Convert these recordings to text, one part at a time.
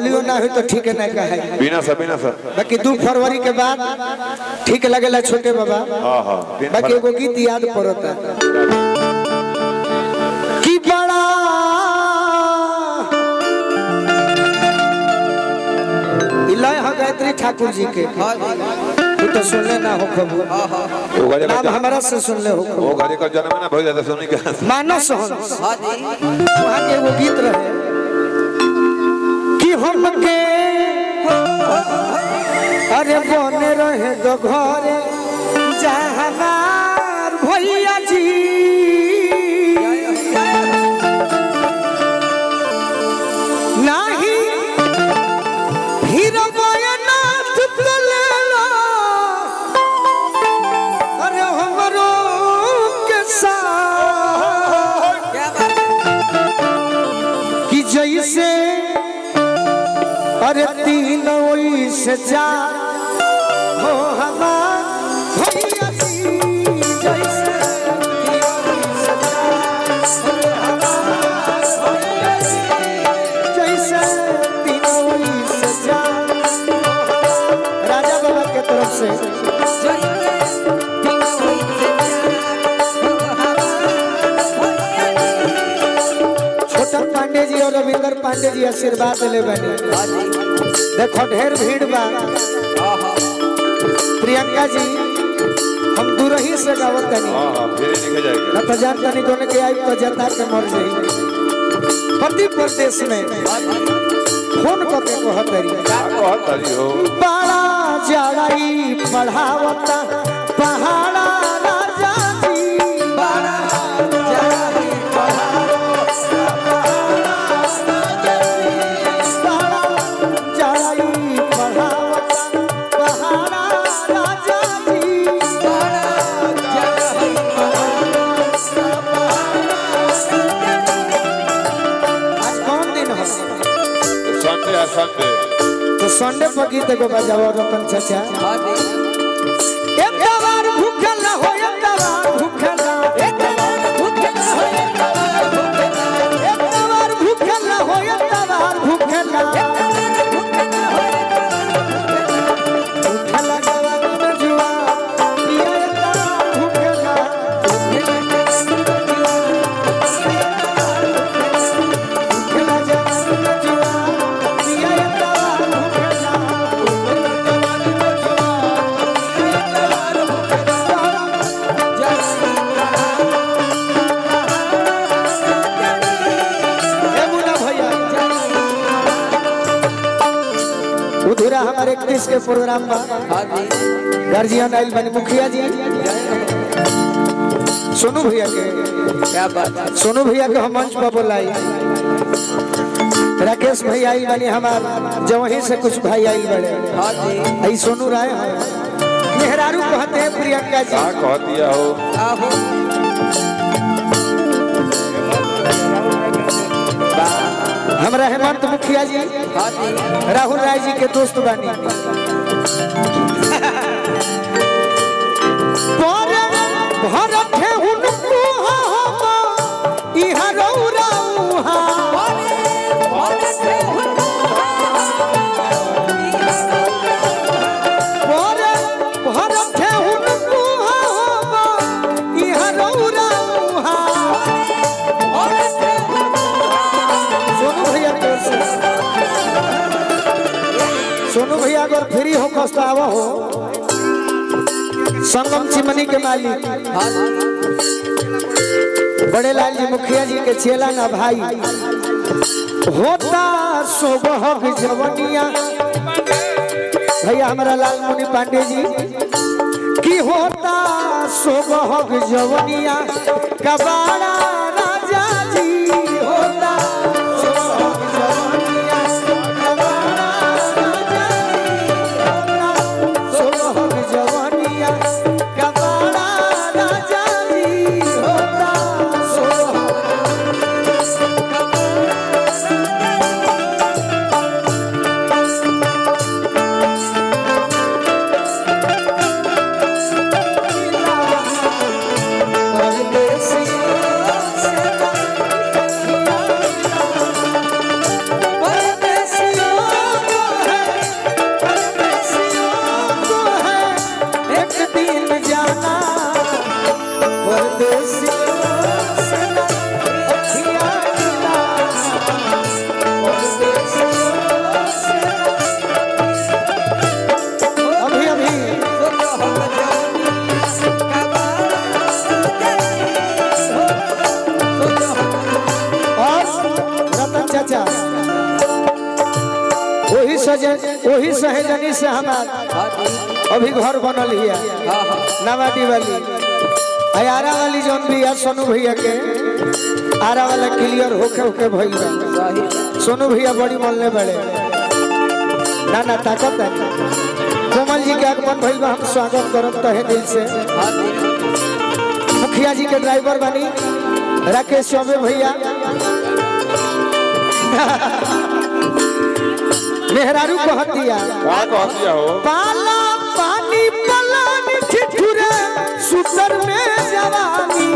लियो ना हो तो ठीक है ना कहे बिना सर बाकी 2 फरवरी के बाद ठीक लगेला छोटे बाबा। हां हां बाकी एगो गीत याद पड़ता कि बड़ा इलाय ह गायत्री ठाकुर जी के तू तो सुनले ना हो खबू नाम हमारा से सुन ले हो वो घरे का जन्म है ना भइल जाता सुनी के मानस हंस हां जी वहां के वो गीत रहे कि हमके अरे बने रहे दो घरे जहानार भैया जी नाही हीरा बयनाथ तलेला अरे हमरो के साथ कि जैसे अरे 3 से 4 हो हमार भैया जी जैसे 3 से 4 हो हमार भैया जी जैसे 3 से 4 राजा बाबा के तरफ से छोटा पांडे जी और रविंदर पांडे जी आशीर्वाद ले बने देखो ढेर भीड़ बा। प्रियंका जी हम दूर ही से गावत तनी हां फिर निकल जाएगा न तो जान तनी दोने के आई तो जता के मर जाई पति प्रदेश में फोन को के कहतरी हो बड़ा जड़ाई पढ़ावता पहाड़ा राजा जी बड़ा जड़ाई तो संडे पर गीत को बजाओ रतन चाचा एक बार भूखल हो एक बार भूखल एक बार भूखल हो एक बार भूखल हो एक बार भूखल उधरा हमारे 31 के प्रोग्राम में गार्जियन आइल बनी मुखिया जी सोनू भैया के क्या बात सोनू भैया के हम मंच पर बुलाई राकेश भाई आई बनी हमार जब वहीं से कुछ भाई आई बड़े आई सोनू राय मेहरारू कहते हैं प्रियंका जी कह दिया हो हमारा हेमंत मुखिया जी राहुल राय जी के दोस्त बानी भरत है उनको हम इहा रौरा उहा भरत है उनको हम इहा रौरा उहा सोनू भैया अगर फ्री हो कष्ट आवा हो संगम चिमनी के मालिक बड़े लाल जी मुखिया जी के चेला ना भाई होता सोबह जवनिया भैया हमारा लाल मुनि पांडे जी की होता सोबह जवनिया कबाड़ा राजा जी होता वही सहेजनी से हमार अभी घर बनल हिया नवाडी वाली आरा वाली जौन भी है सोनू भैया के आरा वाला क्लियर होके भइल बा। सोनू भैया बड़ी मोलने बड़े ना ताकत है। कोमल जी के आगमन भइल बा, हम स्वागत करब तहे दिल से। मुखिया जी के ड्राइवर बनी राकेश चौबे भैया मेहरारू कहतिया हो पाला पानी पलानी ठिठुरे सुतर में जवानी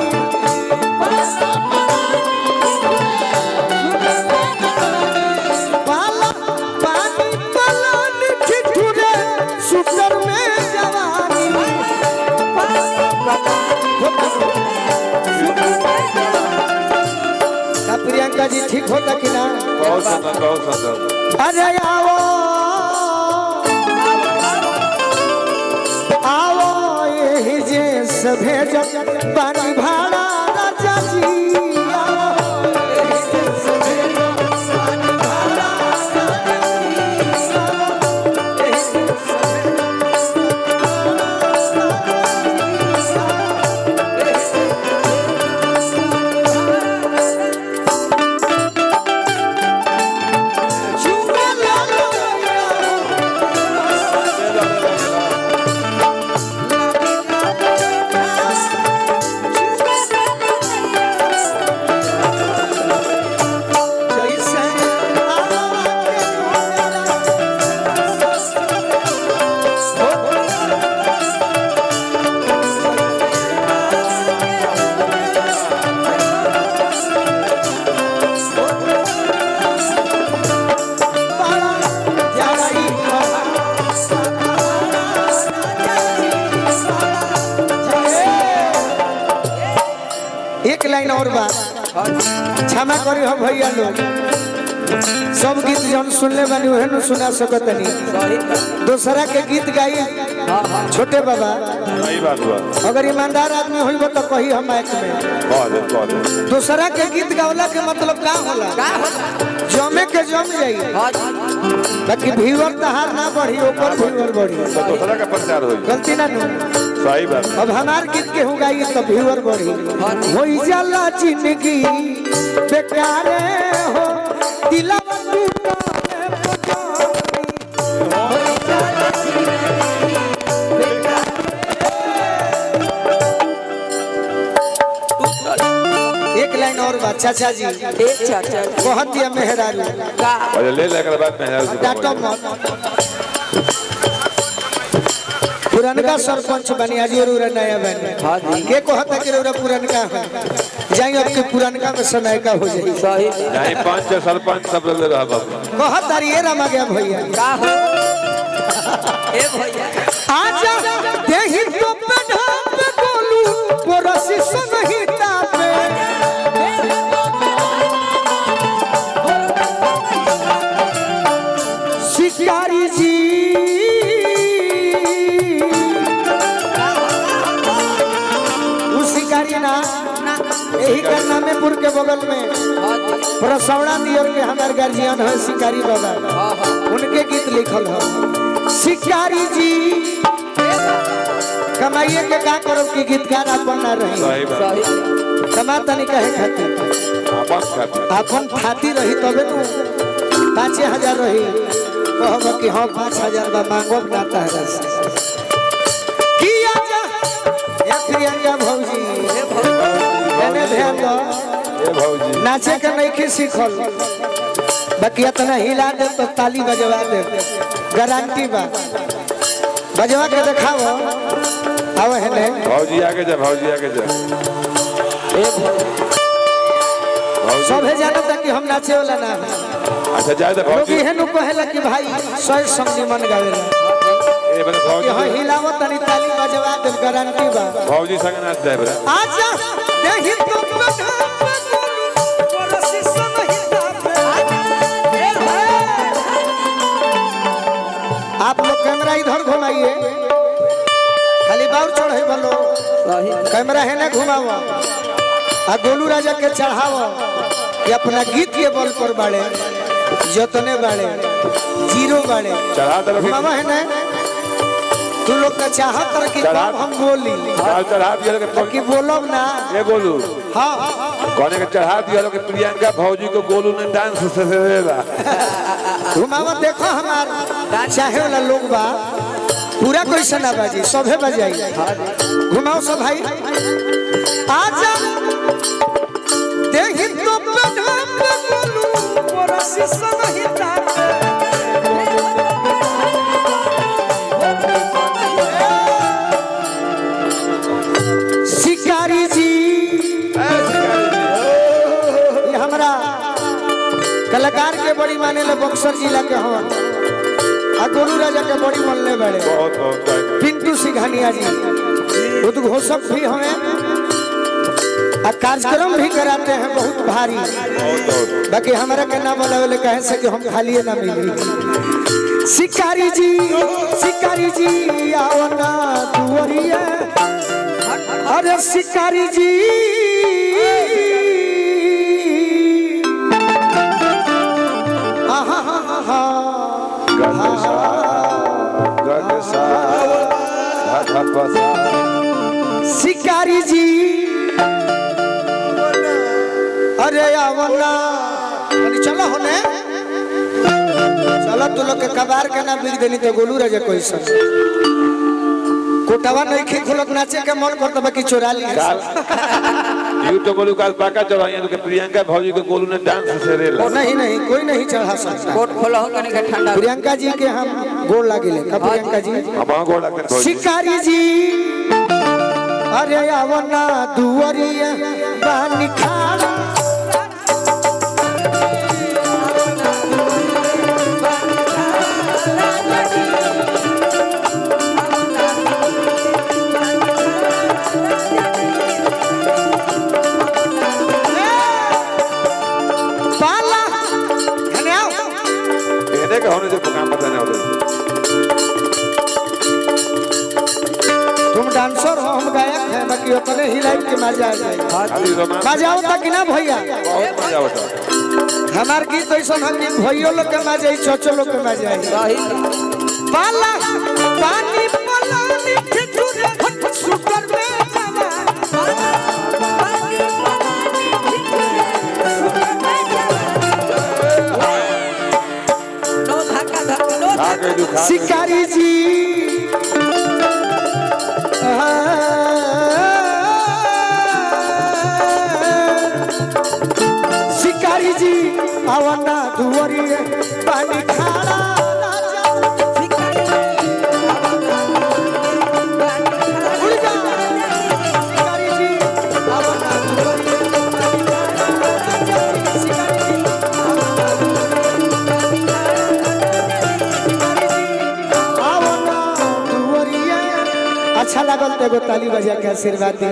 पाला पानी पलानी ठिठुरे सुतर में जवानी। प्रियंका जी ठीक होता कि ना? बहुत सुंदर बहुत सुंदर। अरे आओ आओ यही जे भेज पानी भाड़ा राजा जी लाइन और बात क्षमा करी हो भैया लोग सब गीत जन सुनले बानी ओहे न सुना सकत नहीं। दूसरा के गीत गाई छोटे बाबा सही बात बा। अगर ईमानदार आदमी होइबो तो कही हम माइक में दूसरा के गीत गावला के मतलब का होला जमे के जम जाई बाकी व्यूअर तहार ना बढ़ी ऊपर व्यूअर बढ़ी दूसरा का प्रचार होई गलती ना नु सही बात। अब हमार गीत के हो गाई तो व्यूअर बढ़ी होई जाला जिंदगी बेकार हो दिला एक लाइन और बात चाचा जी बहुत दिया मेहरारू और ले लेकर बाद मेहरारू डाटो मत पुरनका सरपंच बनी आज और नया बनी के कहता कि रे पुरनका है जाई अब के पुरनका में समय का हो जाई सही यही पंच सरपंच सब ले रहा बाबू कहता रे रमा गया भैया का हो ए भैया आजा देहि तो पढ़ा पे बोलू पोरसी संहिता पे शिकारी जी ना यही करना में पुर के बगल में प्रसवड़ा दियर के हमारे गार्जियन है शिकारी बाबा उनके गीत लिखल है शिकारी जी कमाइए के का करो कि गीतकार अपन ना रही कमा तनी कहे खातिर अपन खाती रही तबे नु 5000 रही कहब कि हां 5000 बा मांगो नाता है किया जा ये प्रियंका भौजी एने ध्यान दो ए भौजी नाचे के नहीं के सीखल बाकी इतना हिला दे तो ताली बजवा दे गारंटी बा बजवा के दिखाओ आओ हेले भौजी आगे जा ए भौजी सब है जानत कि हम नाचे वाला ना अच्छा जाए तो लोग भौजी एहनु कहेला कि भाई सही समझी मन गावेला ए बने भौजी यहां हिलावो तनी ताली बजवा दे गारंटी बा भौजी संग नाच जाए बरा आजा देहि तो आप लोग कैमरा इधर घुमाइए खाली बाउर चढ़े बोलो कैमरा है ना घुमाओ आ गोलू राजा के चढ़ाओ कि अपना गीत के बल पर बाड़े जतने बाड़े जीरो बाड़े चढ़ा दे लोग मामा है ना तू लोग का चाहत कर कि चढ़ा- कब हम बोली चाल चढ़ा दिया लोग कि बोलब ना ये बोलू हाँ कहने के चढ़ा दिया लोग प्रियंका भौजी को गोलू ने डांस से देला तू मामा देखो हमार चाहे वाला लोग बा पूरा कोई सना बाजी सभे बजाई घुमाओ सब भाई आजा देखी तो बना बोलू परसी संहिता शिकारी जी ये हमरा कलाकार के बड़ी माने ले बक्सर जिला के हवन आ गोलू राजा के बड़ी मनले बड़े बहुत बहुत पिंटू सिंघानिया जी उद्घोषक भी हमें आ कार्यक्रम भी कराते हैं बहुत भारी बाकी हमारा के नाम बोले कहे से कि हम खाली ना मिली शिकारी जी आओ ना दुआरिया अरे शिकारी जी आहा हा हा हा शिकारी जी अरे आवला चलो होने चलो तू लोग के कबार के ना बिक देनी तो गोलू राजा कोई सब कोटावा नहीं खे खुलत नाचे के मन करता बाकी चोरा ली यू तो गोलू काल पाका चढ़ाई तो प्रियंका भौजी को गोलू ने डांस से रेला नहीं कोई नहीं चढ़ा सकता कोट खोला हो कने का ठंडा प्रियंका जी के हम गोड़ लागिले का प्रियंका जी अब गोड़ लगते शिकारी जी अरे आवना दुआरिया बानी खाड़ा होने से काम बताने होते तुम डांसर हो हम गायक हैं बाकी अपने ही लाइफ के मजा आ जाए मजा होता कि ना भैया बहुत मजा होता हमार गीत ऐसा हम कि भैयो लोग के मजा आई चचो लोग के मजा आई पाला पानी पलानी ठिठुरे सुकर में जावा शिकारी जी शिकारी जी आवना दुआरिया पानी खाड़ा अच्छा लागल तो एगो ताली बजा के आशीर्वाद दी।